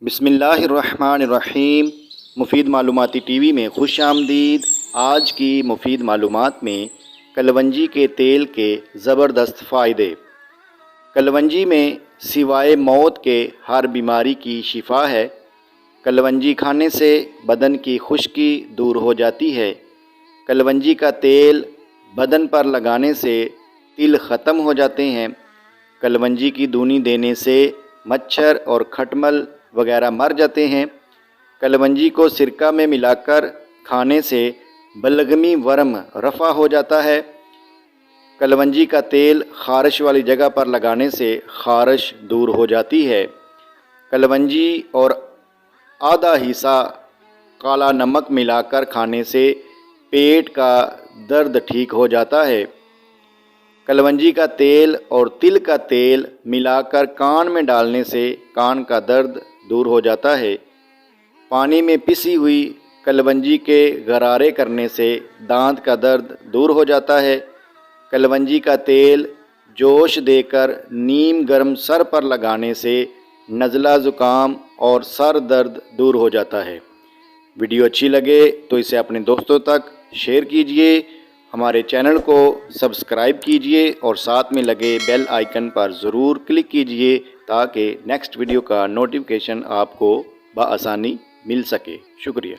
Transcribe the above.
بسم اللہ الرحمن الرحیم۔ مفید معلوماتی ٹی وی میں خوش آمدید۔ آج کی مفید معلومات میں کلونجی کے تیل کے زبردست فائدے۔ کلونجی میں سوائے موت کے ہر بیماری کی شفا ہے۔ کلونجی کھانے سے بدن کی خشکی دور ہو جاتی ہے۔ کلونجی کا تیل بدن پر لگانے سے تل ختم ہو جاتے ہیں۔ کلونجی کی دونی دینے سے مچھر اور کھٹمل وغیرہ مر جاتے ہیں۔ کلونجی کو سرکہ میں ملا کر کھانے سے بلغمی ورم رفع ہو جاتا ہے۔ کلونجی کا تیل خارش والی جگہ پر لگانے سے خارش دور ہو جاتی ہے۔ کلونجی اور آدھا حصہ کالا نمک ملا کر کھانے سے پیٹ کا درد ٹھیک ہو جاتا ہے۔ کلونجی کا تیل اور تل کا تیل ملا کر کان میں ڈالنے سے کان کا درد دور ہو جاتا ہے۔ پانی میں پسی ہوئی کلونجی کے غرارے کرنے سے دانت کا درد دور ہو جاتا ہے۔ کلونجی کا تیل جوش دے کر نیم گرم سر پر لگانے سے نزلہ زکام اور سر درد دور ہو جاتا ہے۔ ویڈیو اچھی لگے تو اسے اپنے دوستوں تک شیئر کیجئے، ہمارے چینل کو سبسکرائب کیجئے اور ساتھ میں لگے بیل آئیکن پر ضرور کلک کیجئے تاکہ نیکسٹ ویڈیو کا نوٹیفیکیشن آپ کو بآسانی مل سکے۔ شکریہ۔